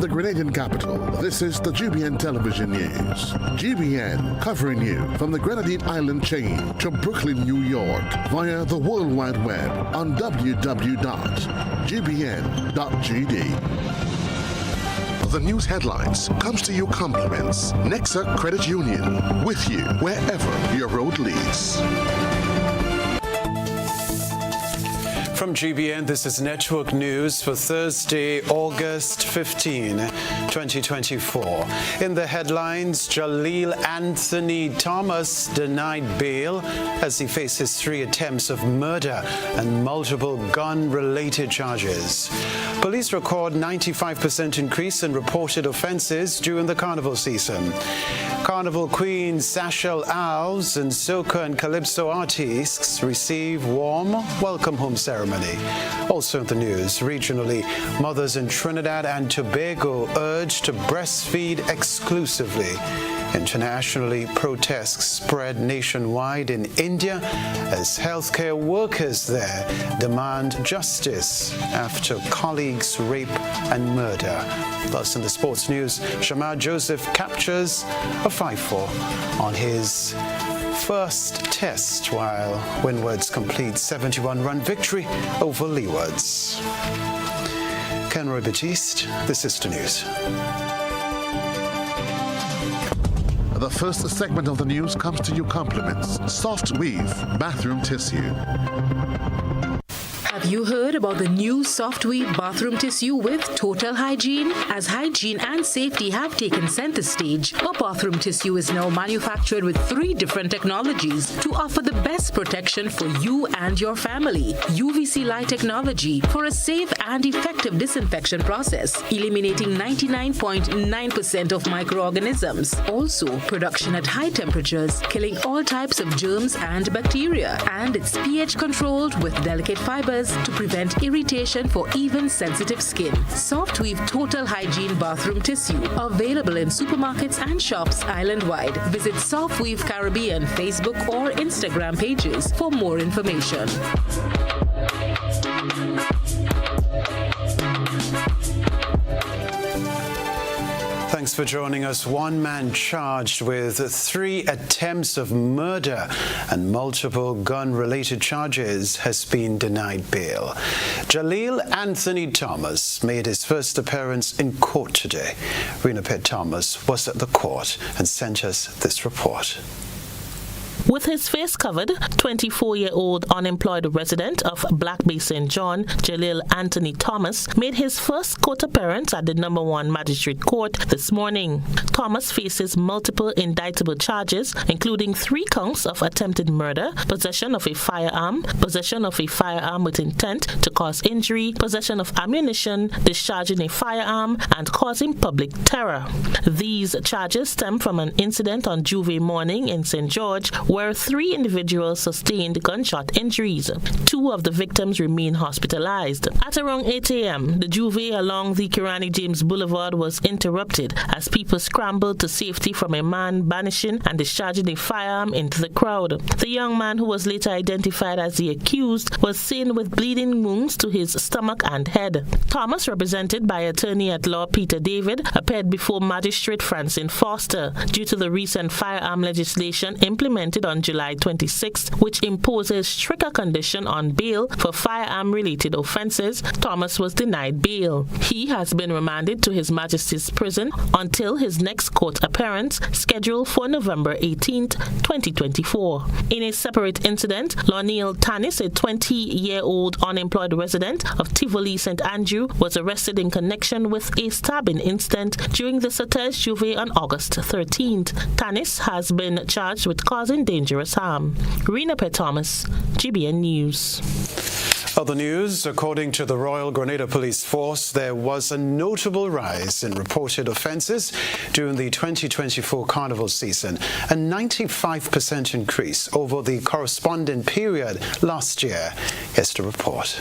the Grenadian capital, this is the GBN television news. GBN covering you from the Grenadine Island chain to Brooklyn, New York via the World Wide Web on www.gbn.gd. The news headlines comes to you compliments Nexa Credit Union, with you wherever your road leads. From GBN, this is Network News for Thursday, August 15, 2024. In the headlines, Jaleel Anthony Thomas denied bail as he faces 3 attempts of murder and multiple gun-related charges. Police record 95% increase in reported offences during the carnival season. Carnival queens Sachel Alves and soca and calypso artists receive warm welcome home ceremony. Also in the news, regionally, mothers in Trinidad and Tobago urged to breastfeed exclusively. Internationally, protests spread nationwide in India as healthcare workers there demand justice after colleagues' rape and murder. Plus, in the sports news, Shamar Joseph captures a 5-4 on his first test, while Windward's complete 71-run victory over Leeward's. Kenroy, Baptiste, this is the news. The first segment of the news comes to you compliments Soft Weave bathroom tissue. Have you heard about the new Soft Weave bathroom tissue with total hygiene? As hygiene and safety have taken center stage, our bathroom tissue is now manufactured with 3 different technologies to offer the best protection for you and your family. UVC light technology for a safe and effective disinfection process, eliminating 99.9% of microorganisms. Also, production at high temperatures, killing all types of germs and bacteria. And it's pH controlled with delicate fibers to prevent irritation for even sensitive skin. Soft Weave Total Hygiene Bathroom Tissue, available in supermarkets and shops island-wide. Visit Soft Weave Caribbean Facebook or Instagram pages for more information. Thanks for joining us. One man charged with 3 attempts of murder and multiple gun-related charges has been denied bail. Jaleel Anthony Thomas made his first appearance in court today. Rena Pitt Thomas was at the court and sent us this report. With his face covered, 24-year-old unemployed resident of Black Bay St. John, Jaleel Anthony Thomas, made his first court appearance at the No. 1 Magistrate Court this morning. Thomas faces multiple indictable charges, including 3 counts of attempted murder, possession of a firearm with intent to cause injury, possession of ammunition, discharging a firearm, and causing public terror. These charges stem from an incident on Juve morning in St. George, where 3 individuals sustained gunshot injuries. 2 of the victims remain hospitalized. At around 8 a.m., the Juve along the Kirani James Boulevard was interrupted as people scrambled to safety from a man banishing and discharging a firearm into the crowd. The young man, who was later identified as the accused, was seen with bleeding wounds to his stomach and head. Thomas, represented by attorney-at-law Peter David, appeared before Magistrate Francine Foster due to the recent firearm legislation implemented on July 26th, which imposes stricter condition on bail for firearm-related offences. Thomas was denied bail. He has been remanded to His Majesty's prison until his next court appearance, scheduled for November 18th, 2024. In a separate incident, Lonneil Tanis, a 20-year-old unemployed resident of Tivoli St. Andrew, was arrested in connection with a stabbing incident during the Sauters Juve on August 13th. Tanis has been charged with causing dangerous harm. Rena Pitt Thomas, GBN News. Other news, according to the Royal Grenada Police Force, there was a notable rise in reported offences during the 2024 carnival season, a 95% increase over the corresponding period last year. Here's the report.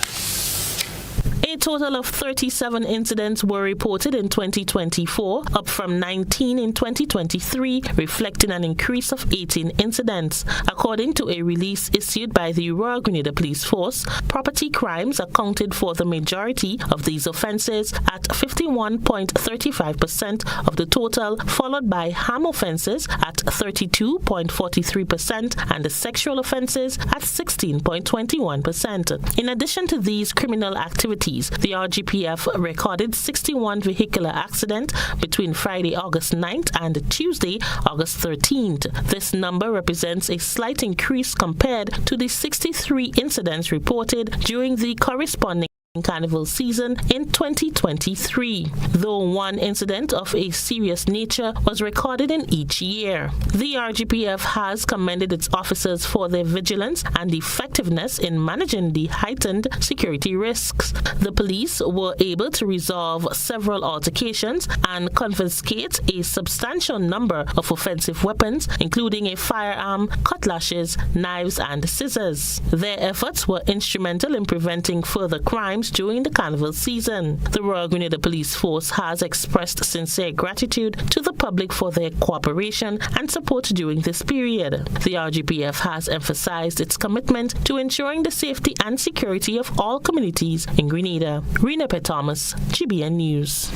A total of 37 incidents were reported in 2024, up from 19 in 2023, reflecting an increase of 18 incidents. According to a release issued by the Royal Grenada Police Force, property crimes accounted for the majority of these offences at 51.35% of the total, followed by harm offences at 32.43% and the sexual offences at 16.21%. In addition to these criminal activities, the RGPF recorded 61 vehicular accidents between Friday, August 9th and Tuesday, August 13th. This number represents a slight increase compared to the 63 incidents reported during the corresponding Carnival season in 2023, though one incident of a serious nature was recorded in each year. The RGPF has commended its officers for their vigilance and effectiveness in managing the heightened security risks. The police were able to resolve several altercations and confiscate a substantial number of offensive weapons, including a firearm, cutlasses, knives, and scissors. Their efforts were instrumental in preventing further crimes during the Carnival season. The Royal Grenada Police Force has expressed sincere gratitude to the public for their cooperation and support during this period. The RGPF has emphasized its commitment to ensuring the safety and security of all communities in Grenada. Rena Thomas, GBN News.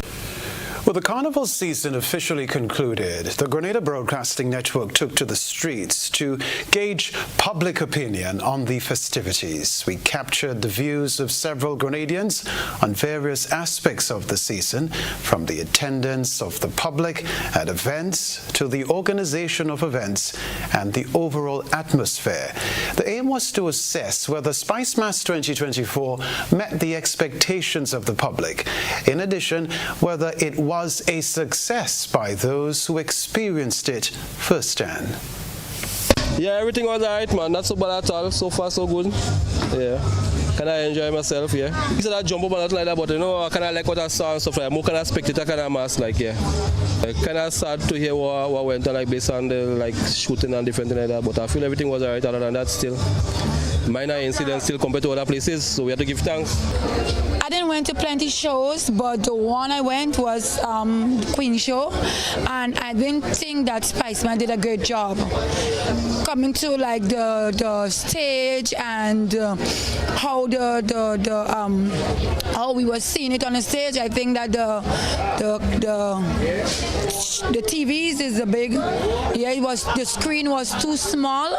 Well, the Carnival season officially concluded. The Grenada Broadcasting Network took to the streets to gauge public opinion on the festivities. We captured the views of several Grenadians on various aspects of the season, from the attendance of the public at events to the organization of events and the overall atmosphere. The aim was to assess whether Spice Mass 2024 met the expectations of the public. In addition, whether it was a success by those who experienced it firsthand. Yeah, everything was alright, man. Not so bad at all. So far, so good. Yeah. Can I enjoy myself, yeah? You said I jump up and nothing like that, but you know, I kind of like what I saw and stuff like that. More kind of spectator kind of mass, like, yeah. Kind of sad to hear what went on, like, based on the, like, shooting and different thing like that, but I feel everything was alright other than that still. Minor incidents still compared to other places, so we have to give thanks. I didn't went to plenty shows, but the one I went was the Queen show, and I didn't think that Spice Man did a great job. Coming to like the stage and how how we were seeing it on the stage, I think that the TVs is a big, yeah, the screen was too small,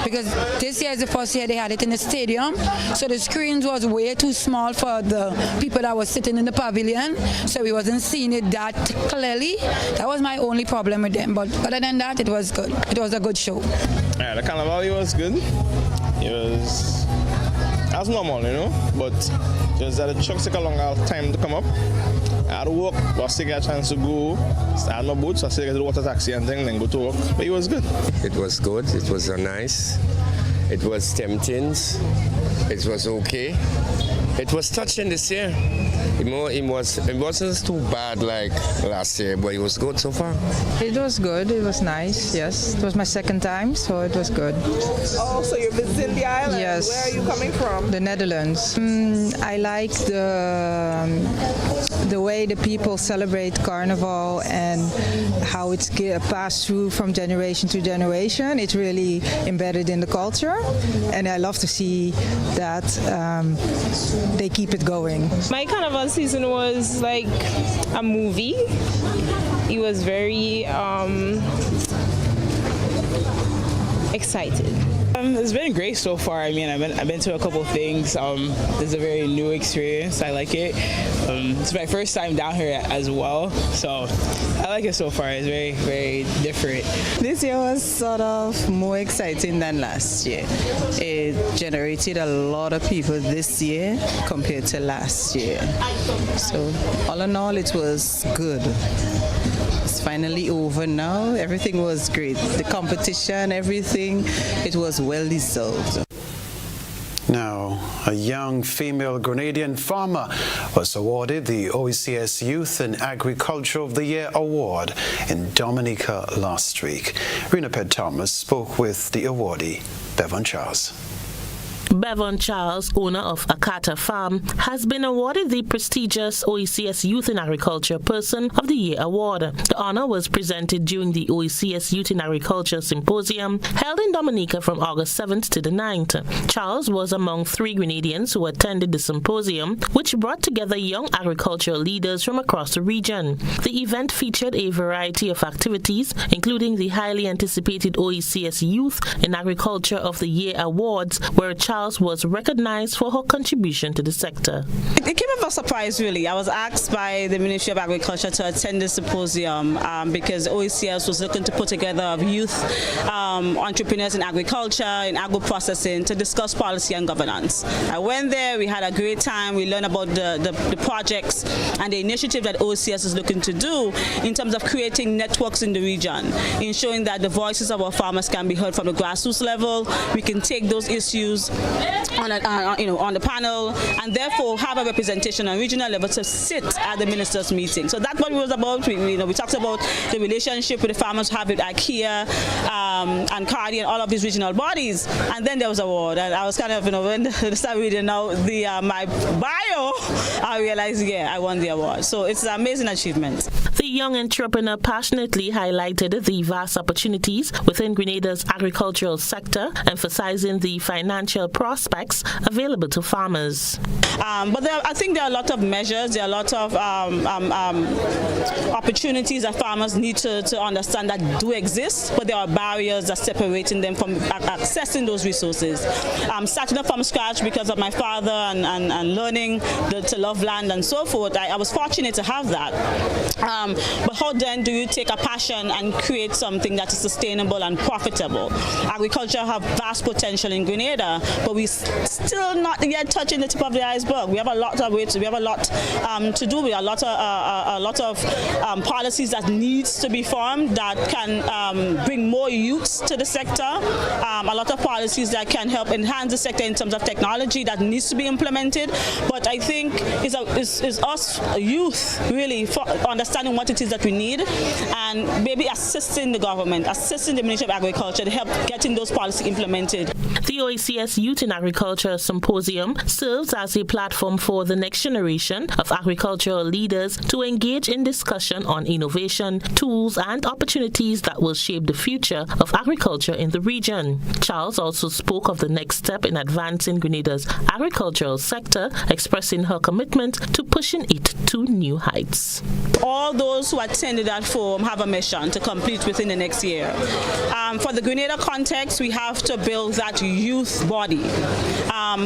because this year is the first year they had it in the stadium, so the screens was way too small for the people that was sitting in the pavilion, so we wasn't seeing it that clearly. That was my only problem with them, but other than that, it was good. It was a good show. Yeah, the Carnival was good. It was as normal, you know, but just that the trucks took a longer time to come up. I had to work, but I still got a chance to go. I had my boots, so I still get the water taxi and then go to work. But it was good. It was good. It was nice. It was tempting. It was okay. It was touching this year. It wasn't too bad like last year, but it was good so far. It was good. It was nice. Yes, it was my second time, so it was good. Oh, so you're visiting the island? Yes. Where are you coming from? The Netherlands. I like the way the people celebrate Carnival and how it's passed through from generation to generation. It's really embedded in the culture, and I love to see that they keep it going. My Carnival season was like a movie. It was very excited. It's been great so far. I mean, I've been to a couple of things. It's a very new experience. I like it. It's my first time down here as well, so I like it so far. It's very, very different. This year was sort of more exciting than last year. It generated a lot of people this year compared to last year. So all in all, it was good. It's finally over now. Everything was great. The competition, everything, it was well deserved. Now, a young female Grenadian farmer was awarded the OECS Youth and Agriculture of the Year Award in Dominica last week. Rena Thomas spoke with the awardee, Bevan Charles. Bevan Charles, owner of Akata Farm, has been awarded the prestigious OECS Youth in Agriculture Person of the Year award. The honor was presented during the OECS Youth in Agriculture Symposium held in Dominica from August 7th to the 9th. Charles was among 3 Grenadians who attended the symposium, which brought together young agricultural leaders from across the region. The event featured a variety of activities, including the highly anticipated OECS Youth in Agriculture of the Year Awards, where Charles was recognized for her contribution to the sector. It came as a surprise, really. I was asked by the Ministry of Agriculture to attend the symposium because OECS was looking to put together youth entrepreneurs in agriculture, in agro-processing, to discuss policy and governance. I went there, we had a great time, we learned about the projects and the initiative that OECS is looking to do in terms of creating networks in the region, ensuring that the voices of our farmers can be heard from the grassroots level. We can take those issues on the panel and therefore have a representation on regional level to sit at the ministers' meeting. So that's what it was about. We talked about the relationship with the farmers have with IKEA and Cardi and all of these regional bodies, and then there was an award. And I was kind of, when I started reading now my bio, I realized, I won the award. So it's an amazing achievement. The young entrepreneur passionately highlighted the vast opportunities within Grenada's agricultural sector, emphasizing the financial prospects available to farmers. But I think there are a lot of measures, there are a lot of opportunities that farmers need to understand that do exist, but there are barriers that separating them from accessing those resources. Starting up from scratch because of my father and learning to love land and so forth, I was fortunate to have that. But how then do you take a passion and create something that is sustainable and profitable? Agriculture have vast potential in Grenada, but we still not yet touching the tip of the iceberg. We have a lot of ways. We have a lot to do. We have a lot of policies that needs to be formed that can bring more youths to the sector. A lot of policies that can help enhance the sector in terms of technology that needs to be implemented. But I think it's us youth really for understanding what it is that we need and maybe assisting the government, assisting the Ministry of Agriculture to help getting those policies implemented. The OECS Youth in Agriculture Symposium serves as a platform for the next generation of agricultural leaders to engage in discussion on innovation, tools, and opportunities that will shape the future of agriculture in the region. Charles also spoke of the next step in advancing Grenada's agricultural sector, expressing her commitment to pushing it to new heights. All those who attended that forum have a mission to complete within the next year. For the Grenada context, we have to build that youth body.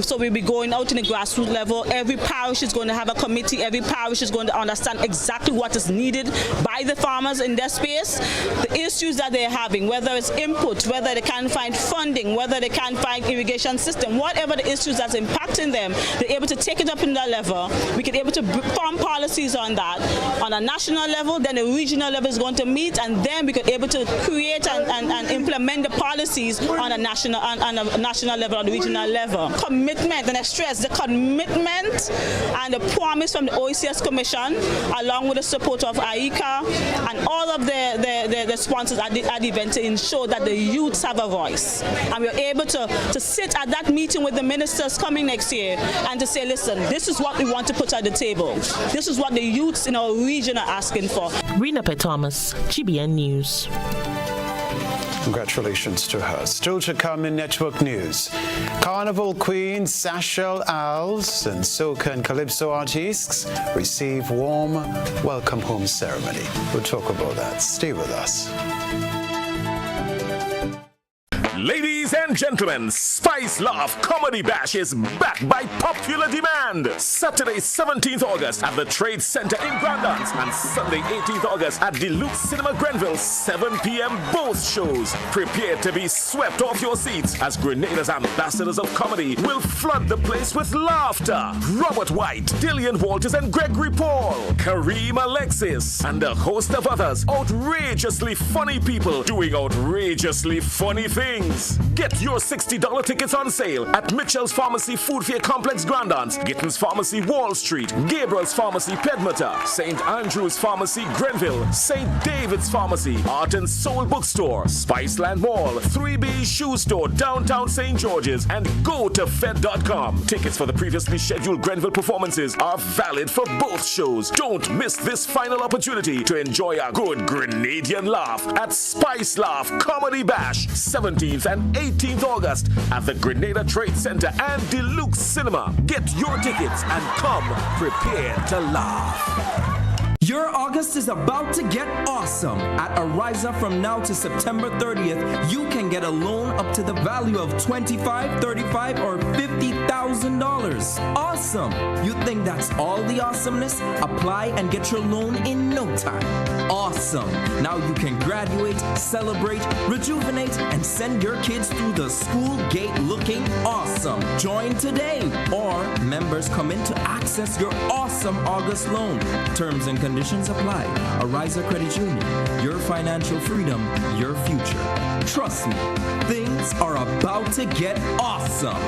So we'll be going out in the grassroots level. Every parish is going to have a committee. Every parish is going to understand exactly what is needed by the farmers in their space, the issues that they're having, whether it's input, whether they can't find funding, whether they can't find irrigation system, whatever the issues that's impacting them, they're able to take it up in that level. We can able to form policies on that on a national level, then the regional level is going to meet, and then we can able to create and implement the policies on a national level, on the regional level. Commitment, and I stress the commitment and the promise from the OECS Commission, along with the support of AICA and all of the sponsors at the event to ensure that the youths have a voice. And we're able to sit at that meeting with the ministers coming next year and to say, listen, this is what we want to put at the table. This is what the youths in our region are asking for. Rena P. Thomas, GBN News. Congratulations to her. Still to come in Network News. Carnival queens Sashel Owls and soca and calypso artists receive warm welcome home ceremony. We'll talk about that. Stay with us. Ladies and gentlemen, Spice Love Comedy Bash is back by popular demand. Saturday, 17th August at the Trade Center in Grandance and Sunday, 18th August at Deluxe Cinema Grenville, 7 p.m. both shows. Prepare to be swept off your seats as Grenada's ambassadors of comedy will flood the place with laughter. Robert White, Dillian Walters and Gregory Paul, Kareem Alexis, and a host of others outrageously funny people doing outrageously funny things. Get your $60 tickets on sale at Mitchell's Pharmacy Food Fair Complex Grandans, Gittins Pharmacy Wall Street, Gabriel's Pharmacy Pedmata, St. Andrew's Pharmacy Grenville, St. David's Pharmacy, Art and Soul Bookstore, Spiceland Mall, 3B Shoe Store, downtown St. George's, and go to Fed.com. Tickets for the previously scheduled Grenville performances are valid for both shows. Don't miss this final opportunity to enjoy a good Grenadian laugh at Spice Laugh Comedy Bash, 17th and 18th August at the Grenada Trade Center and Deluxe Cinema. Get your tickets and come prepared to laugh. Your August is about to get awesome. At Ariza from now to September 30th, you can get a loan up to the value of $25,000, $35,000, or $50,000. Awesome! You think that's all the awesomeness? Apply and get your loan in no time. Awesome! Now you can graduate, celebrate, rejuvenate, and send your kids through the school gate looking awesome. Join today, or members come in to access your awesome August loan. Terms and conditions apply. Ariza Credit Union, your financial freedom, your future. Trust me, things are about to get awesome.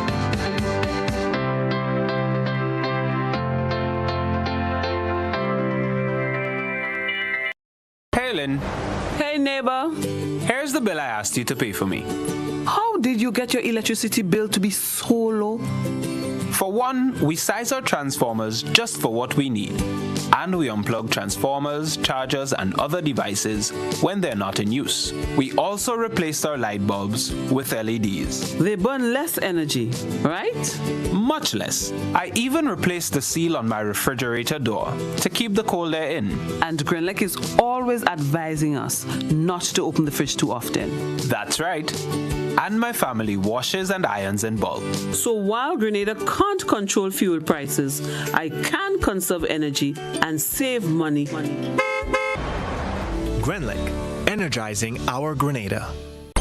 Hey, Lynn. Hey, neighbor. Here's the bill I asked you to pay for me. How did you get your electricity bill to be so low? For one, we size our transformers just for what we need. And we unplug transformers, chargers, and other devices when they're not in use. We also replaced our light bulbs with LEDs. They burn less energy, right? Much less. I even replaced the seal on my refrigerator door to keep the cold air in. And Grenlec is always advising us not to open the fridge too often. That's right. And my family washes and irons in bulk. So while Grenada can't control fuel prices, I can conserve energy and save money. Grenlec, energizing our Grenada.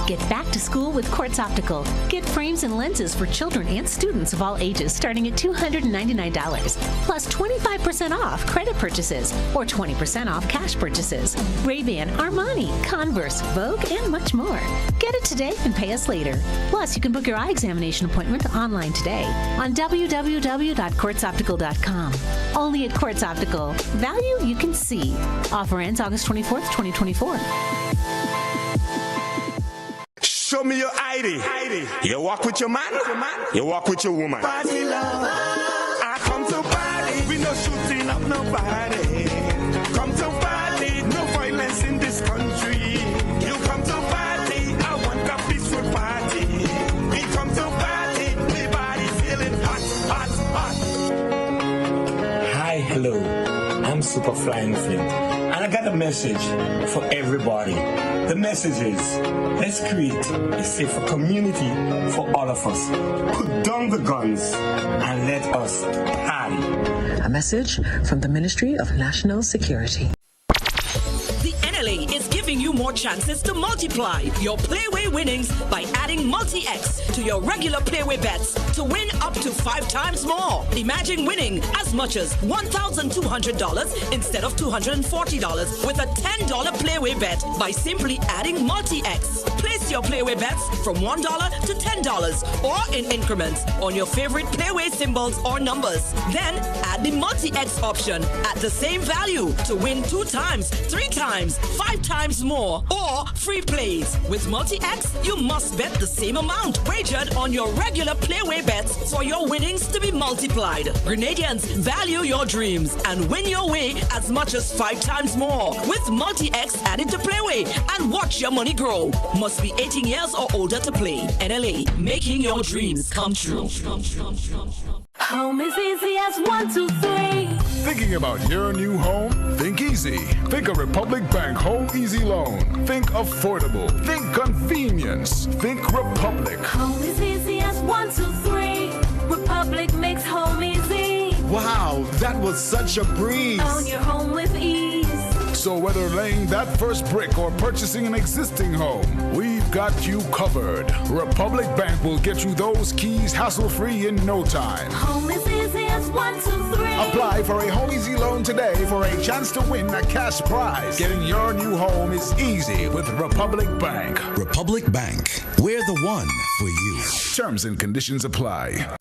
Get back to school with Quartz Optical. Get frames and lenses for children and students of all ages starting at $299, plus 25% off credit purchases or 20% off cash purchases. Ray-Ban, Armani, Converse, Vogue, and much more. Get it today and pay us later. Plus, you can book your eye examination appointment online today on www.quartzoptical.com. Only at Quartz Optical. Value you can see. Offer ends August 24th, 2024. Show me your ID. You walk with your man, you walk with your woman. Party lover. I come to party, we no shooting up nobody. Come to party, no violence in this country. You come to party, I want a peaceful party. We come to party, my body feeling hot, hot, hot. Hi, hello, I'm Superfly in Flint, and I got a message for everybody. The message is, let's create a safer community for all of us. Put down the guns and let us party. A message from the Ministry of National Security. The NLA is giving you more chances to multiply your Playway winnings by adding Multi-X to your regular Playway bets to win up to 5 times more. Imagine winning as much as $1,200 instead of $240 with a $10 Playway bet by simply adding Multi-X. Place your Playway bets from $1 to $10 or in increments on your favorite Playway symbols or numbers. Then add the Multi-X option at the same value to win 2 times, 3 times, 5 times more, or free plays. With Multi-X, you must bet the same amount wagered on your regular Playway bets for your winnings to be multiplied. Grenadians, value your dreams and win your way as much as 5 times more with Multi-X added to Playway and watch your money grow. Must be 18 years or older to play. NLA, making your dreams come true. Home is easy as 1, 2, 3. Thinking about your new home? Think easy. Think of Republic Bank Home Easy Loan. Think affordable. Think convenience. Think Republic. Home is easy as 1, 2, 3. Republic makes home easy. Wow, that was such a breeze. Own your home with ease. So whether laying that first brick or purchasing an existing home, we've got you covered. Republic Bank will get you those keys hassle-free in no time. Home is easy as 1, 2, 3. Apply for a Home Easy loan today for a chance to win a cash prize. Getting your new home is easy with Republic Bank. Republic Bank, we're the one for you. Terms and conditions apply.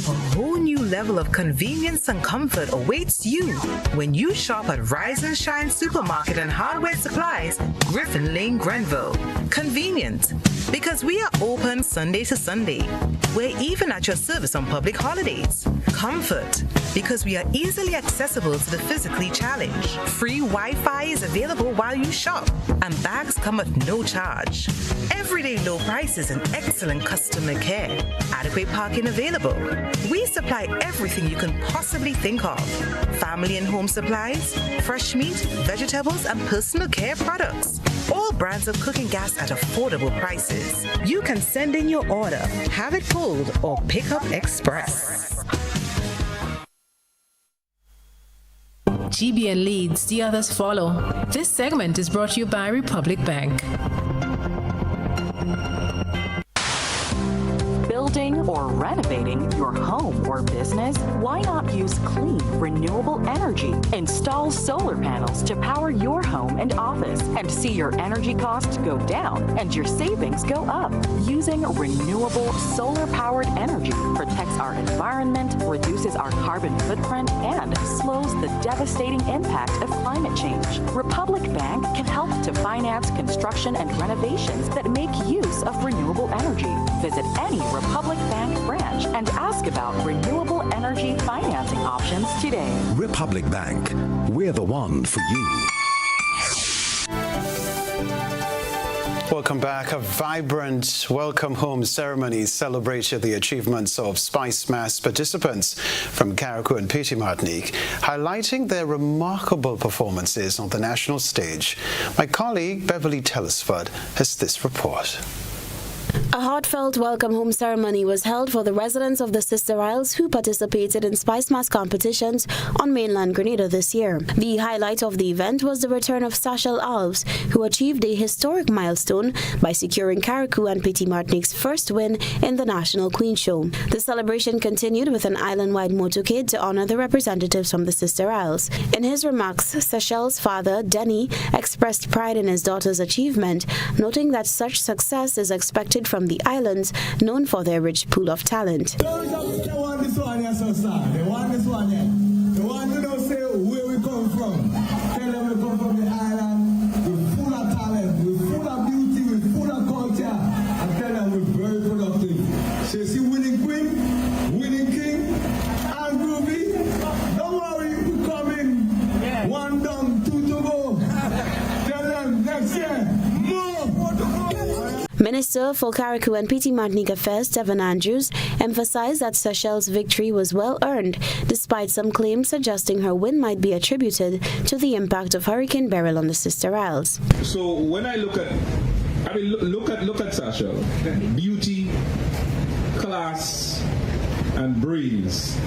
A whole new level of convenience and comfort awaits you when you shop at Rise and Shine Supermarket and Hardware Supplies, Griffin Lane, Grenville. Convenient, because we are open Sunday to Sunday. We're even at your service on public holidays. Comfort, because we are easily accessible to the physically challenged. Free Wi-Fi is available while you shop, and bags come at no charge. Everyday low prices and excellent customer care. Adequate parking available. We supply everything you can possibly think of. Family and home supplies, fresh meat, vegetables, and personal care products. All brands of cooking gas at affordable prices. You can send in your order, have it pulled, or pick up express. GBN leads, the others follow. This segment is brought to you by Republic Bank. Building or renovating your home or business? Why not use clean, renewable energy? Install solar panels to power your home and office and see your energy costs go down and your savings go up. Using renewable solar-powered energy protects our environment, reduces our carbon footprint, and slows the devastating impact of climate change. Republic Bank can help to finance construction and renovations that make use of renewable energy. Visit any Republic Bank branch and ask about renewable energy financing options today. Republic Bank, we're the one for you. Welcome back. A vibrant welcome home ceremony celebrated the achievements of Spice Mass participants from Carriacou and Petit Martinique, highlighting their remarkable performances on the national stage. My colleague Beverly Telesford has this report. A heartfelt welcome home ceremony was held for the residents of the Sister Isles who participated in Spice Mass competitions on mainland Grenada this year. The highlight of the event was the return of Sachel Alves, who achieved a historic milestone by securing Carriacou and Petit Martinique's first win in the National Queen Show. The celebration continued with an island-wide motorcade to honor the representatives from the Sister Isles. In his remarks, Sachel's father, Denny, expressed pride in his daughter's achievement, noting that such success is expected from the islands known for their rich pool of talent. They want this one here, so sir. They want this one here. The one who don't say where we come from. Tell them we come from the island. We're full of talent. We're full of beauty. We're full of culture. And tell them we're very productive. So you see winning queen, winning king, and groovy. Don't worry, we're coming. Yeah. One down, two to go. Tell them next year, more. Minister for Carriacou and Petit Martinique Affairs, Devon Andrews, emphasized that Sachel's victory was well earned, despite some claims suggesting her win might be attributed to the impact of Hurricane Beryl on the Sister Isles. So when I look at, look at Sachel, beauty, class, and brains.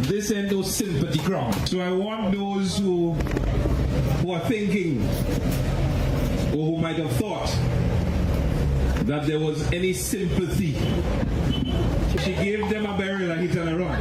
This ain't no sympathy ground. So I want those who are thinking, or who might have thought that there was any sympathy. She gave them a burial and he turned around.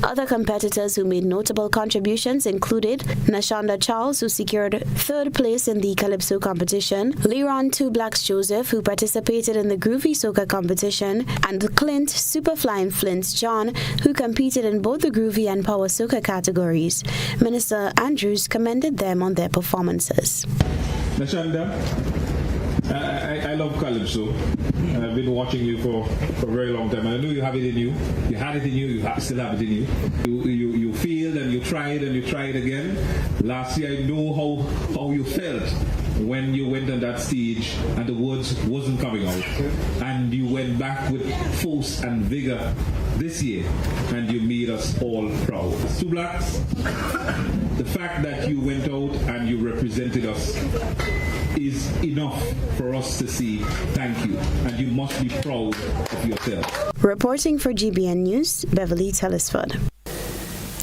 Other competitors who made notable contributions included Nashonda Charles, who secured third place in the Calypso competition, Leron Two Blacks Joseph, who participated in the Groovy Soca competition, and Clint Superflying Flint John, who competed in both the Groovy and Power Soca categories. Minister Andrews commended them on their performances. Nashonda, I love Calypso. I've been watching you for a very long time, and I know you have it in you. You had it in you, you still have it in you. You failed and you tried and you tried again. Last year I know how you felt when you went on that stage and the words wasn't coming out. And you went back with force and vigor this year and you made us all proud. Two Blacks, the fact that you went out and you represented us is enough for us to say thank you, and you must be proud of yourself. Reporting for GBN News, Beverly Telesford.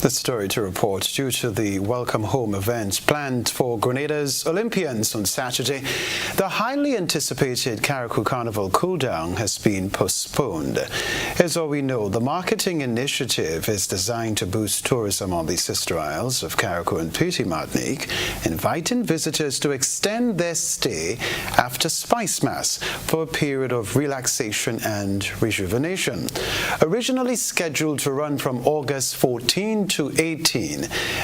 The story to report: due to the Welcome Home event planned for Grenada's Olympians on Saturday, the highly anticipated Carriacou Carnival cool-down has been postponed. As all we know, the marketing initiative is designed to boost tourism on the sister isles of Carriacou and Petite Martinique, inviting visitors to extend their stay after Spice Mass for a period of relaxation and rejuvenation. Originally scheduled to run from August 14 to 18,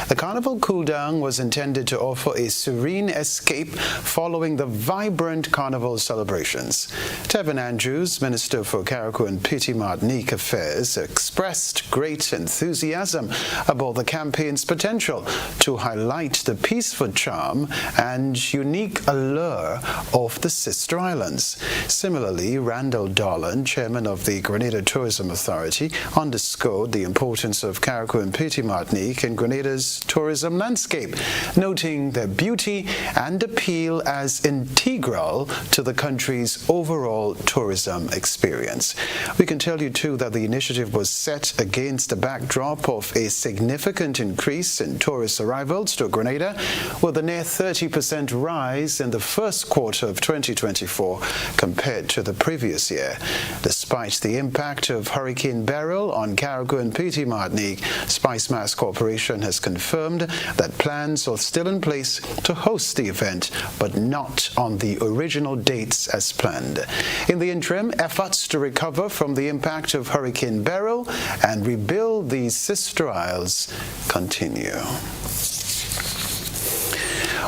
the Carnival cool-down was intended to offer a serene escape following the vibrant Carnival celebrations. Tevin Andrews, Minister for Carriacou and Petite Martinique Affairs, expressed great enthusiasm about the campaign's potential to highlight the peaceful charm and unique allure of the sister islands. Similarly, Randall Darlan, chairman of the Grenada Tourism Authority, underscored the importance of Carriacou and Petite Martinique in Grenada's tourism landscape, noting their beauty and appeal as integral to the country's overall tourism experience. We can tell you too that the initiative was set against the backdrop of a significant increase in tourist arrivals to Grenada, with a near 30% rise in the first quarter of 2024 compared to the previous year. Despite the impact of Hurricane Beryl on Carriacou and Petite Martinique, Spice Mass Corporation has confirmed that plans are still in place to host the event, but not on the original dates as planned. In the interim, efforts to recover from the impact of Hurricane Beryl and rebuild the sister isles continue.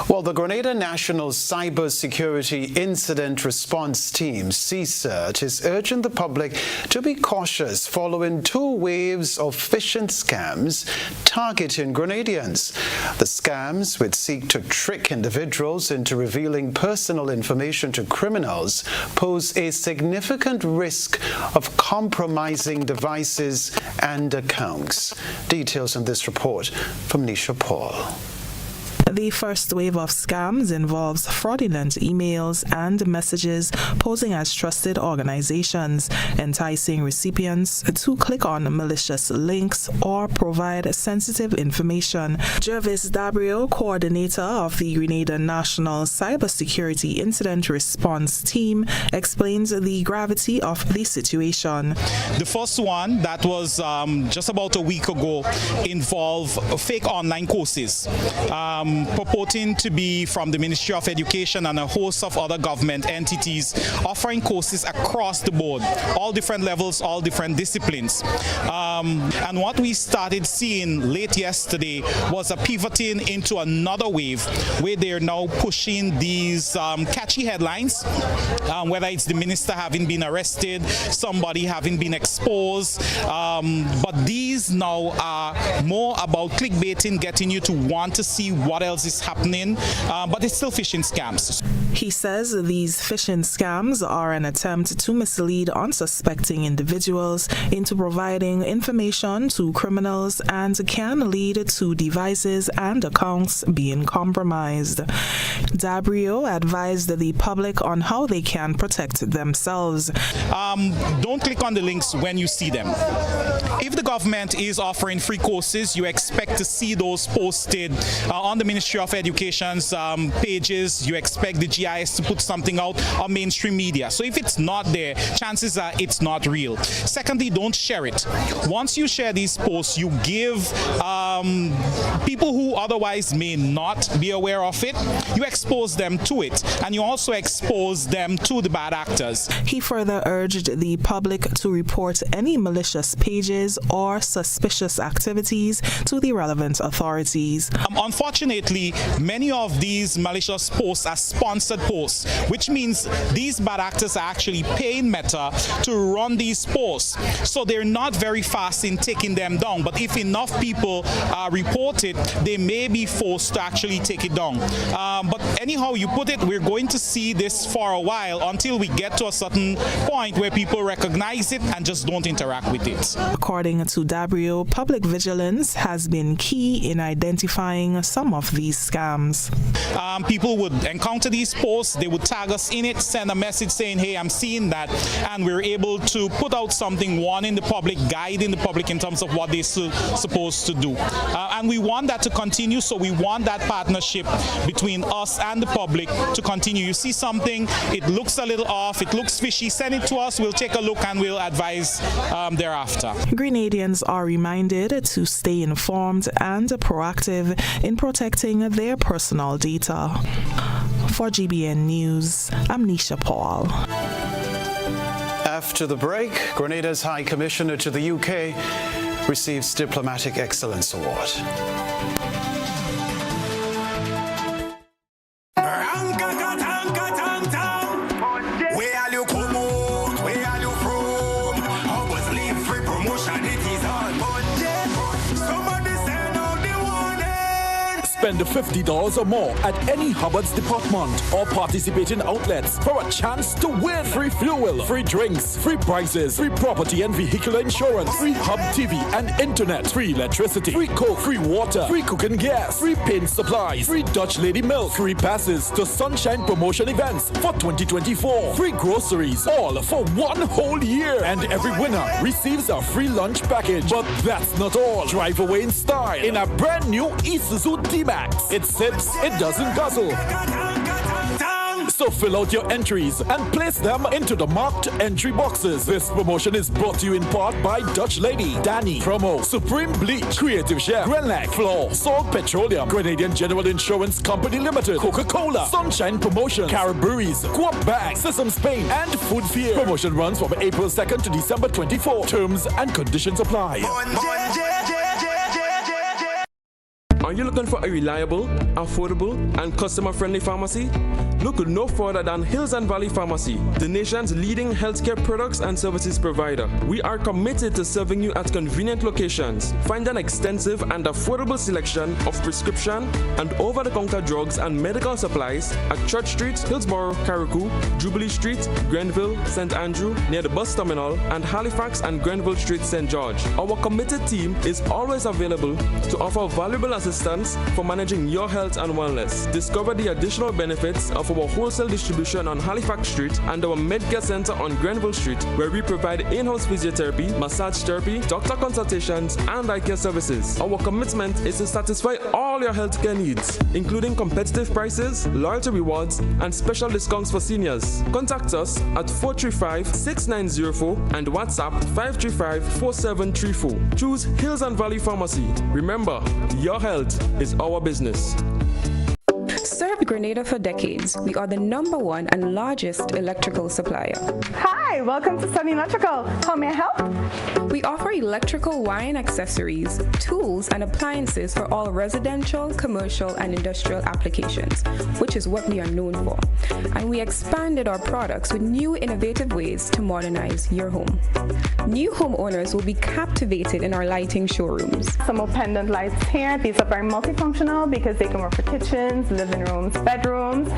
Well, the Grenada National Cyber Security Incident Response Team, CSIRT, is urging the public to be cautious following 2 waves of phishing scams targeting Grenadians. The scams, which seek to trick individuals into revealing personal information to criminals, pose a significant risk of compromising devices and accounts. Details in this report from Nisha Paul. The first wave of scams involves fraudulent emails and messages posing as trusted organizations, enticing recipients to click on malicious links or provide sensitive information. Jervis Dabrio, coordinator of the Grenada National Cybersecurity Incident Response Team, explains the gravity of the situation. The first one, that was just about a week ago, involved fake online courses. Purporting to be from the Ministry of Education and a host of other government entities, offering courses across the board, all different levels, all different disciplines. And what we started seeing late yesterday was a pivoting into another wave where they're now pushing these catchy headlines, whether it's the minister having been arrested, somebody having been exposed, but these now are more about clickbaiting, getting you to want to see what else is happening, but it's still phishing scams. He says these phishing scams are an attempt to mislead unsuspecting individuals into providing information to criminals and can lead to devices and accounts being compromised. Dabrio advised the public on how they can protect themselves. Don't click on the links when you see them. If the government is offering free courses, you expect to see those posted on the Ministry of Education's pages. You expect the GIS to put something out on mainstream media. So if it's not there, chances are it's not real. Secondly, don't share it. Once you share these posts, you give people who otherwise may not be aware of it, you expose them to it, and you also expose them to the bad actors. He further urged the public to report any malicious pages or suspicious activities to the relevant authorities. Unfortunately, many of these malicious posts are sponsored posts, which means these bad actors are actually paying Meta to run these posts. So they're not very fast in taking them down, but if enough people report it, they may be forced to actually take it down. But anyhow you put it, we're going to see this for a while until we get to a certain point where people recognize it and just don't interact with it. According to Dabrio, public vigilance has been key in identifying some of these scams. People would encounter these posts, they would tag us in it, send a message saying, hey, I'm seeing that, and we're able to put out something, warning the public, guiding the public in terms of what they're supposed to do. And we want that to continue, so we want that partnership between us and the public to continue. You see something, it looks a little off, it looks fishy, send it to us, we'll take a look and we'll advise thereafter. Grenadians are reminded to stay informed and proactive in protecting their personal data. For GBN News, I'm Nisha Paul. After the break, Grenada's High Commissioner to the UK receives Diplomatic Excellence Award. Spend $50 or more at any Hubbard's department or participating outlets for a chance to win free fuel, free drinks, free prizes, free property and vehicular insurance, free Hub TV and internet, free electricity, free coke, free water, free cooking gas, free paint supplies, free Dutch Lady milk, free passes to Sunshine promotion events for 2024, free groceries, all for one whole year. And every winner receives a free lunch package. But that's not all. Drive away in style in a brand new Isuzu D-Max. It sips, it doesn't guzzle. So fill out your entries and place them into the marked entry boxes. This promotion is brought to you in part by Dutch Lady, Danny, Promo, Supreme Bleach, Creative Chef, Grenlac, Floor, Salt Petroleum, Grenadian General Insurance Company Limited, Coca-Cola, Sunshine Promotion, Caribberies, Coop Bag, Sesame Spain, and Food Fear. Promotion runs from April 2nd to December 24. Terms and conditions apply. Are you looking for a reliable, affordable, and customer-friendly pharmacy? Look no further than Hills and Valley Pharmacy, the nation's leading healthcare products and services provider. We are committed to serving you at convenient locations. Find an extensive and affordable selection of prescription and over-the-counter drugs and medical supplies at Church Street, Hillsborough, Carriacou, Jubilee Street, Grenville, St. Andrew, near the bus terminal, and Halifax and Grenville Street, St. George. Our committed team is always available to offer valuable assistance for managing your health and wellness. Discover the additional benefits of our wholesale distribution on Halifax Street and our Medcare Center on Grenville Street, where we provide in-house physiotherapy, massage therapy, doctor consultations, and eye care services. Our commitment is to satisfy all your healthcare needs, including competitive prices, loyalty rewards, and special discounts for seniors. Contact us at 435-6904 and WhatsApp 535-4734. Choose Hills and Valley Pharmacy. Remember, your health is our business. Served Grenada for decades. We are the #1 and largest electrical supplier. Hi, welcome to Sunny Electrical. How may I help? We offer electrical wire and accessories, tools, and appliances for all residential, commercial, and industrial applications, which is what we are known for. And we expanded our products with new innovative ways to modernize your home. New homeowners will be captivated in our lighting showrooms. Some more pendant lights here. These are very multifunctional because they can work for kitchens, living rooms, bedrooms.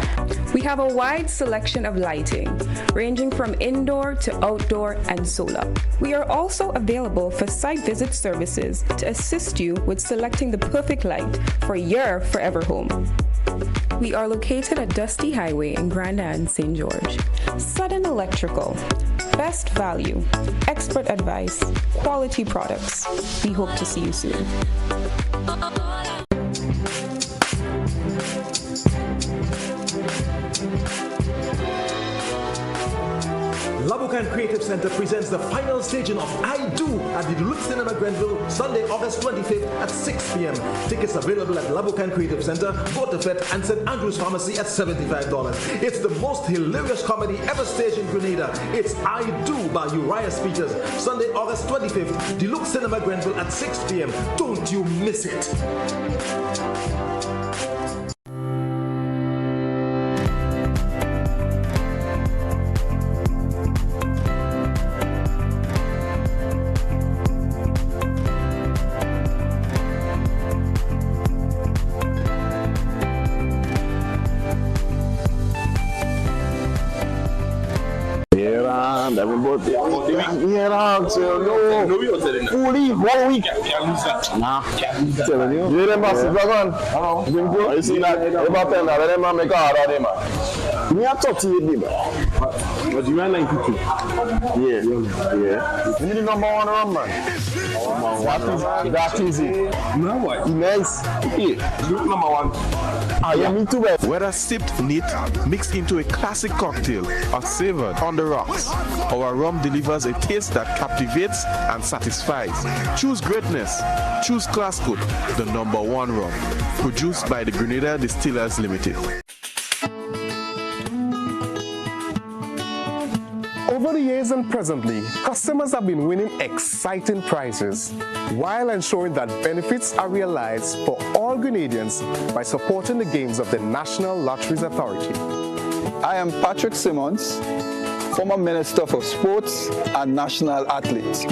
We have a wide selection of lighting, ranging from indoor to outdoor and solar. We are also available for site visit services to assist you with selecting the perfect light for your forever home. We are located at Dusty Highway in Grand Anne, St. George. Sudden Electrical. Best value, expert advice, quality products. We hope to see you soon. Labukan Creative Center presents the final staging of I Do at the Deluxe Cinema Grenville, Sunday, August 25th at 6 p.m. Tickets available at Labukan Creative Center, Waterfed, and St. Andrew's Pharmacy at $75. It's the most hilarious comedy ever staged in Grenada. It's I Do by Uriah Speakers, Sunday, August 25th, Deluxe Cinema Grenville at 6 p.m. Don't you miss it. 11, but yeah, dog, so no. Fully, 1 week. Nah. Telling you. You them boss, dragon. Hello. You see that? The bartender, let them man make a hard on them, man. Me a 38, man. But you are 92. Yeah. You need the number 1 rum, man. That easy. No what? Nice. Yeah. Look number 1. Yeah, me too, man. Whether sipped neat, mixed into a classic cocktail, or savored on the rocks, our rum delivers a taste that captivates and satisfies. Choose greatness. Choose Classcoat, the number 1 rum. Produced by the Grenada Distillers Limited. Over the years and presently, customers have been winning exciting prizes while ensuring that benefits are realized for all Grenadians by supporting the games of the National Lotteries Authority. I am Patrick Simmons, former Minister for Sports and National Athlete.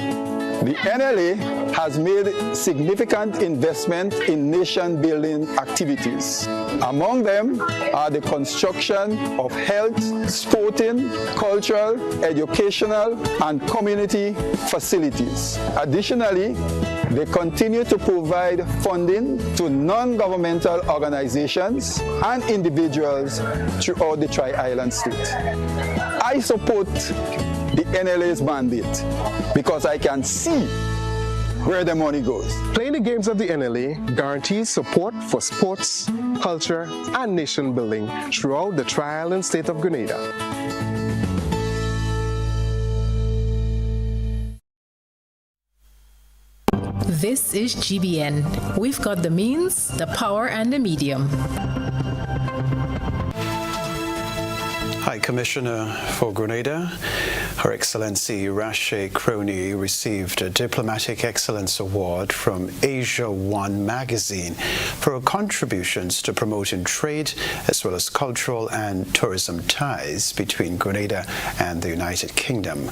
The NLA has made significant investment in nation-building activities. Among them are the construction of health, sporting, cultural, educational, and community facilities. Additionally, they continue to provide funding to non-governmental organizations and individuals throughout the Tri-Island state. I support the NLA's mandate because I can see where the money goes. Playing the games of the NLA guarantees support for sports, culture, and nation building throughout the Tri-Island state of Grenada. This is GBN. We've got the means, the power, and the medium. High Commissioner for Grenada, Her Excellency Rashe Crony, received a Diplomatic Excellence Award from Asia One magazine for her contributions to promoting trade as well as cultural and tourism ties between Grenada and the United Kingdom.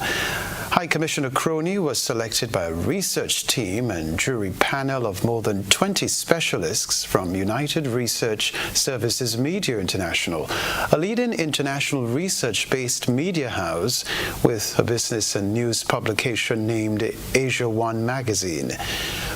High Commissioner Crony was selected by a research team and jury panel of more than 20 specialists from United Research Services Media International, a leading international research-based media house with a business and news publication named Asia One magazine.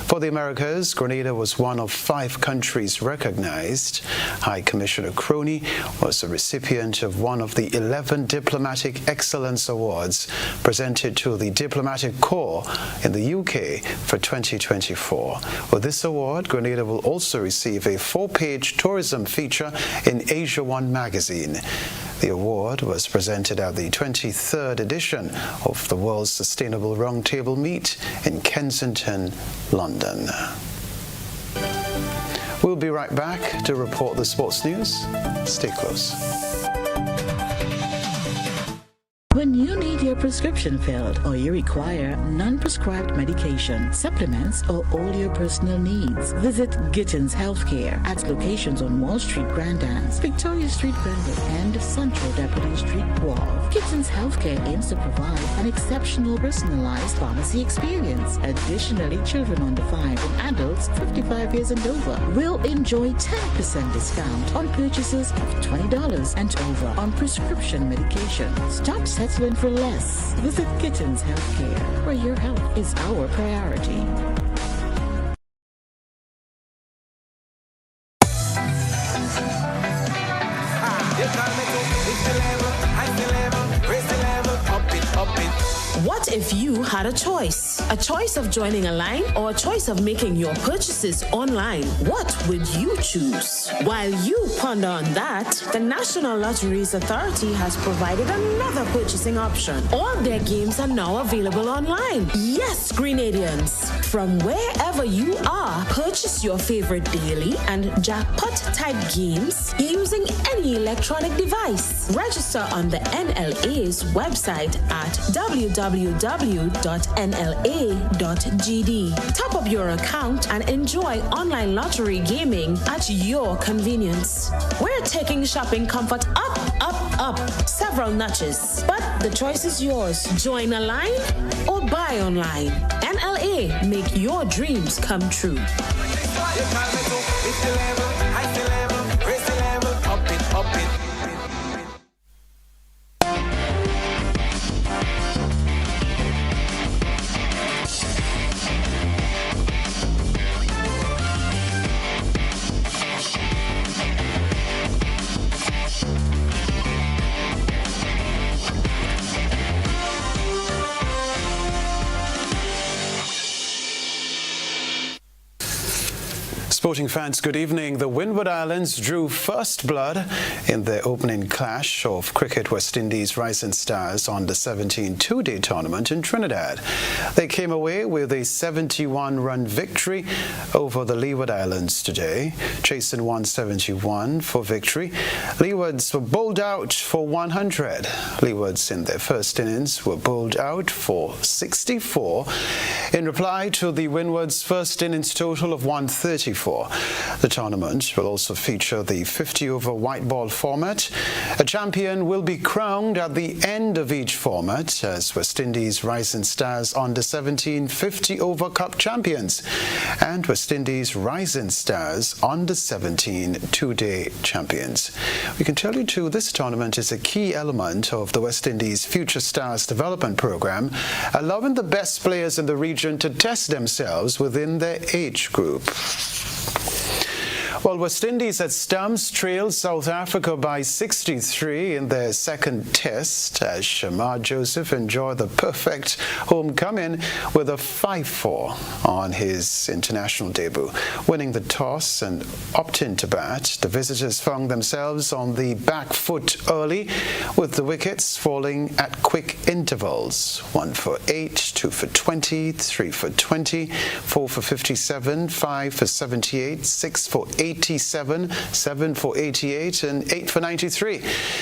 For the Americas, Grenada was one of 5 countries recognized. High Commissioner Crony was a recipient of one of the 11 Diplomatic Excellence Awards presented to the Diplomatic Corps in the UK for 2024. With this award, Grenada will also receive a 4-page tourism feature in Asia One magazine. The award was presented at the 23rd edition of the World's Sustainable Roundtable Meet in Kensington, London. We'll be right back to report the sports news. Stay close. When you need your prescription filled or you require non-prescribed medication, supplements, or all your personal needs, visit Gittins Healthcare at locations on Wall Street, Grand Anse, Victoria Street, Granville, and Central Deputy Street, Wharf. Gittins Healthcare aims to provide an exceptional personalized pharmacy experience. Additionally, children under 5 and adults 55 years and over will enjoy 10% discount on purchases of $20 and over on prescription medication. Stop settling for less. Visit Gittins Healthcare, where your health is our priority. What if you had a choice? A choice of joining a line or a choice of making your purchases online? What would you choose? While you ponder on that, the National Lotteries Authority has provided another purchasing option. All their games are now available online. Yes, Grenadians, from wherever you are, purchase your favorite daily and jackpot type games using any electronic device. Register on the NLA's website at www.nla.gd. Top up your account and enjoy online lottery gaming at your convenience. We're taking shopping comfort up, up, up several notches. But the choice is yours. Join a line or buy online. NLA, make your dreams come true. Sporting fans, good evening. The Windward Islands drew first blood in their opening clash of Cricket West Indies Rising Stars on the 17 two-day tournament in Trinidad. They came away with a 71-run victory over the Leeward Islands today, chasing 171 for victory. Leewards were bowled out for 100. Leewards in their first innings were bowled out for 64 in reply to the Windward's first innings total of 134. The tournament will also feature the 50-over white ball format. A champion will be crowned at the end of each format as West Indies Rising Stars Under-17 50-over Cup champions and West Indies Rising Stars Under-17 two-day champions. We can tell you too, this tournament is a key element of the West Indies Future Stars development program, allowing the best players in the region to test themselves within their age group. Well, West Indies at stumps trailed South Africa by 63 in their second test as Shamar Joseph enjoyed the perfect homecoming with a 5-4 on his international debut. Winning the toss and opting to bat, the visitors found themselves on the back foot early with the wickets falling at quick intervals. 1 for 8, 2 for 20, 3 for 20, 4 for 57, 5 for 78, 6 for 87, 7 for 88 and 8 for 93.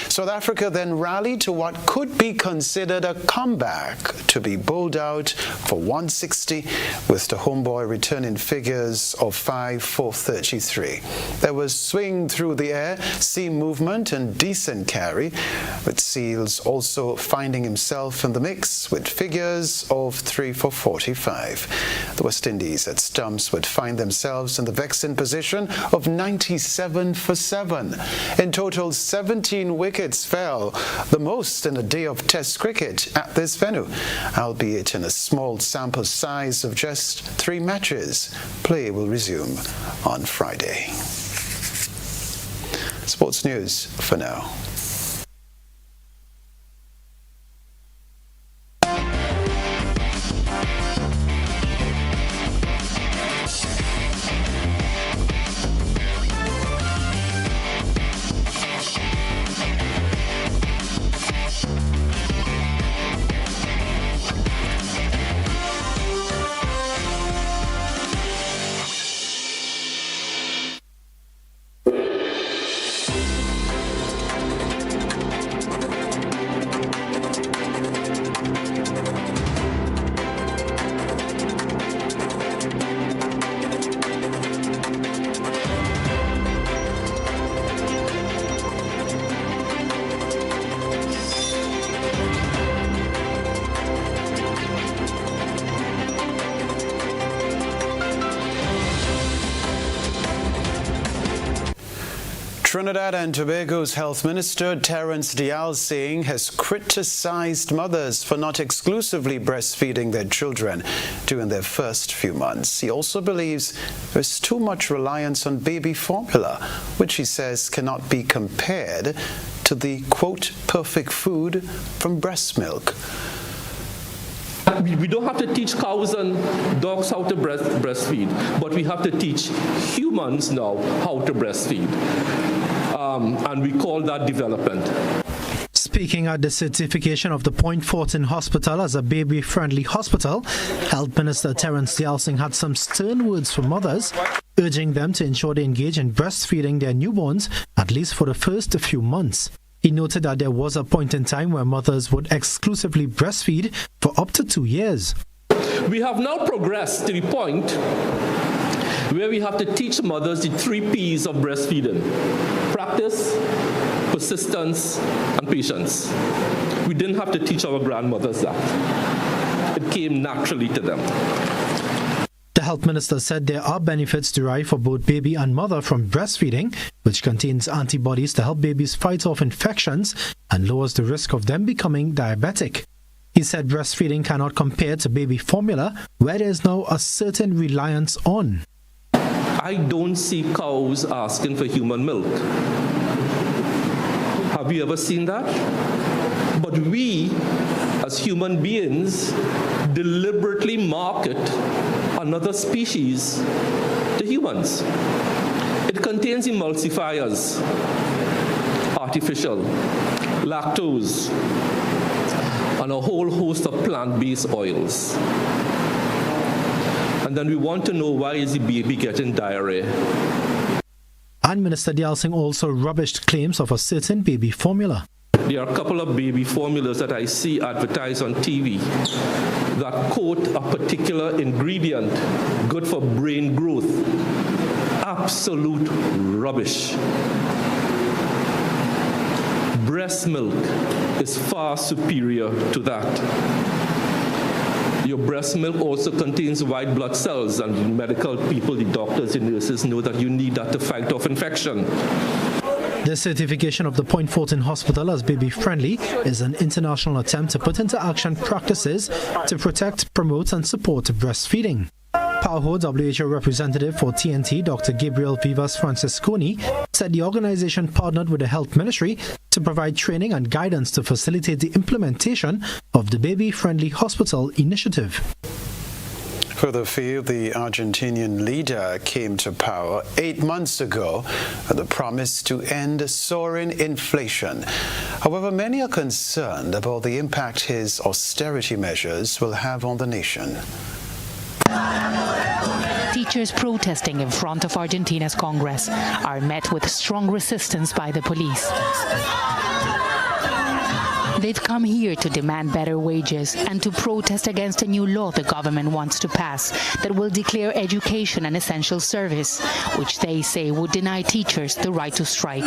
South Africa then rallied to what could be considered a comeback to be bowled out for 160 with the homeboy returning figures of 5 for 33. There was swing through the air, seam movement and decent carry, with Seals also finding himself in the mix with figures of 3 for 45. The West Indies at stumps would find themselves in the vexing position of 97 for 7. In total, 17 wickets fell, the most in a day of Test cricket at this venue, albeit in a small sample size of just 3 matches. Play will resume on Friday. Sports news for now. Trinidad and Tobago's Health Minister Terence Dialsing has criticized mothers for not exclusively breastfeeding their children during their first few months. He also believes there's too much reliance on baby formula, which he says cannot be compared to the, quote, perfect food from breast milk. We don't have to teach cows and dogs how to breastfeed, but we have to teach humans now how to breastfeed. And we call that development. Speaking at the certification of the Point Fortin Hospital as a baby-friendly hospital, Health Minister Terence Dialsing had some stern words for mothers, urging them to ensure they engage in breastfeeding their newborns, at least for the first few months. He noted that there was a point in time where mothers would exclusively breastfeed for up to 2 years. We have now progressed to the point where we have to teach mothers the 3 P's of breastfeeding: practice, persistence, and patience. We didn't have to teach our grandmothers that. It came naturally to them. The health minister said there are benefits derived for both baby and mother from breastfeeding, which contains antibodies to help babies fight off infections and lowers the risk of them becoming diabetic. He said breastfeeding cannot compare to baby formula, where there is now a certain reliance on. I don't see cows asking for human milk. Have you ever seen that? But we, as human beings, deliberately market another species to to humans. It contains emulsifiers, artificial, lactose, and a whole host of plant-based oils. And then we want to know, why is the baby getting diarrhea? And Minister Dayal Singh also rubbished claims of a certain baby formula. There are a couple of baby formulas that I see advertised on TV that quote a particular ingredient, good for brain growth. Absolute rubbish. Breast milk is far superior to that. Your breast milk also contains white blood cells, and medical people, the doctors, the nurses know that you need that to fight off infection. The certification of the Point Fortin Hospital as baby-friendly is an international attempt to put into action practices to protect, promote and support breastfeeding. PAHO WHO representative for TNT, Dr. Gabriel Vivas Francisconi, said the organization partnered with the Health Ministry to provide training and guidance to facilitate the implementation of the Baby-Friendly Hospital initiative. Further afield, the Argentinian leader came to power 8 months ago with a promise to end soaring inflation. However, many are concerned about the impact his austerity measures will have on the nation. Teachers protesting in front of Argentina's Congress are met with strong resistance by the police. They've come here to demand better wages and to protest against a new law the government wants to pass that will declare education an essential service, which they say would deny teachers the right to strike.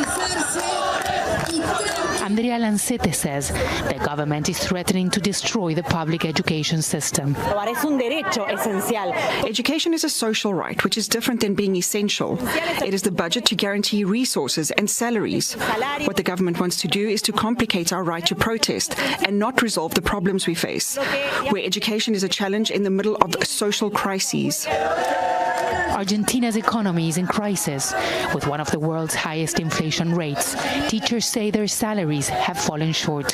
Andrea Lancete says the government is threatening to destroy the public education system. Education is a social right, which is different than being essential. It is the budget to guarantee resources and salaries. What the government wants to do is to complicate our right to protest and not resolve the problems we face, where education is a challenge in the middle of social crises. Argentina's economy is in crisis. With one of the world's highest inflation rates, teachers say their salaries have fallen short.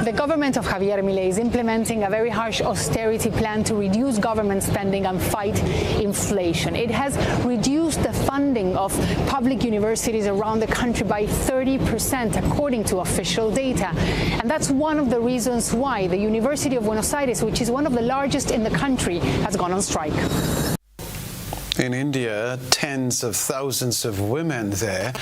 The government of Javier Milei is implementing a very harsh austerity plan to reduce government spending and fight inflation. It has reduced the funding of public universities around the country by 30%, according to official data. And that's one of the reasons why the University of Buenos Aires, which is one of the largest in the country, has gone on strike. In India, tens of thousands of women there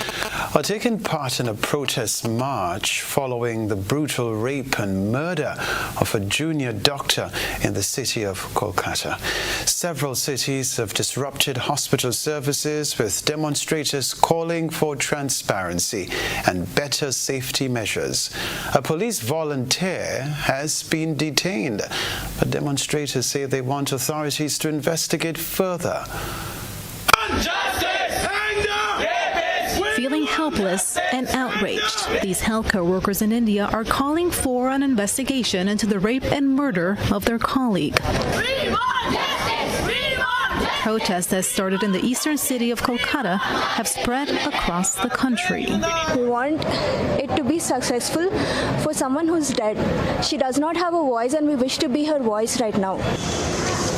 are taking part in a protest march following the brutal rape and murder of a junior doctor in the city of Kolkata. Several cities have disrupted hospital services, with demonstrators calling for transparency and better safety measures. A police volunteer has been detained, but demonstrators say they want authorities to investigate further. Feeling helpless and outraged, these healthcare workers in India are calling for an investigation into the rape and murder of their colleague. Protests that started in the eastern city of Kolkata have spread across the country. We want it to be successful for someone who's dead. She does not have a voice, and we wish to be her voice right now.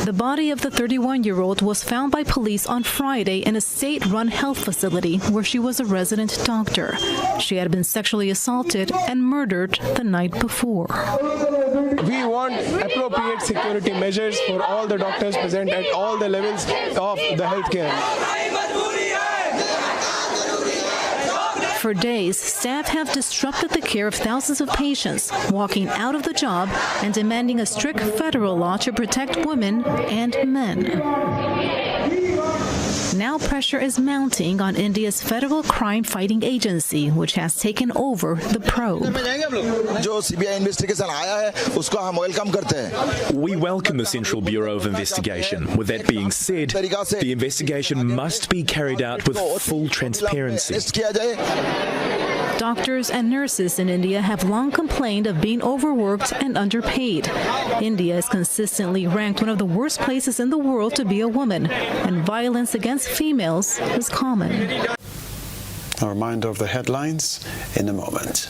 The body of the 31-year-old was found by police on Friday in a state-run health facility where she was a resident doctor. She had been sexually assaulted and murdered the night before. We want appropriate security measures for all the doctors present at all the levels of the healthcare. For days, staff have disrupted the care of thousands of patients, walking out of the job and demanding a strict federal law to protect women and men. Now pressure is mounting on India's Federal Crime Fighting Agency, which has taken over the probe. We welcome the Central Bureau of Investigation. With that being said, the investigation must be carried out with full transparency. Doctors and nurses in India have long complained of being overworked and underpaid. India is consistently ranked one of the worst places in the world to be a woman, and violence against females is common. A reminder of the headlines in a moment.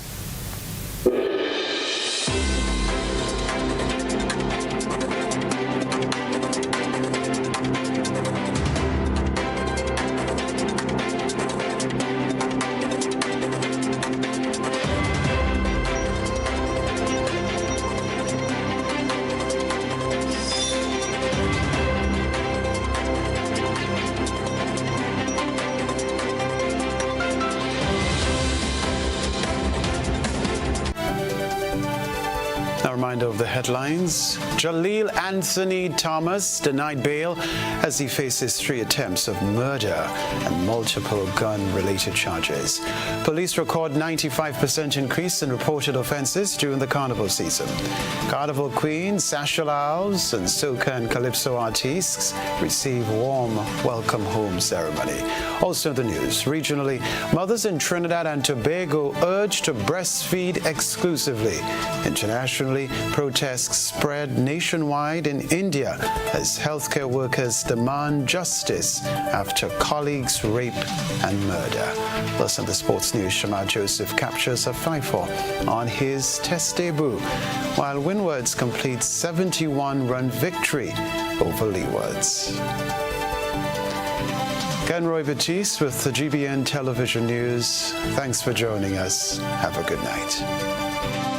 A reminder of the headlines. Jaleel Anthony Thomas denied bail as he faces 3 attempts of murder and multiple gun-related charges. Police record 95% increase in reported offences during the carnival season. Carnival queens, Sasha Laos and soca and calypso artists receive warm welcome home ceremony. Also in the news, regionally, mothers in Trinidad and Tobago urged to breastfeed exclusively. Internationally, protests spread nationwide in India as healthcare workers demand justice after colleagues' rape and murder. Plus, in the sports news, Shamar Joseph captures a 5-4 on his test debut, while Windwards completes 71-run victory over Leewards. Kenroy Baptiste with the GBN Television News. Thanks for joining us. Have a good night.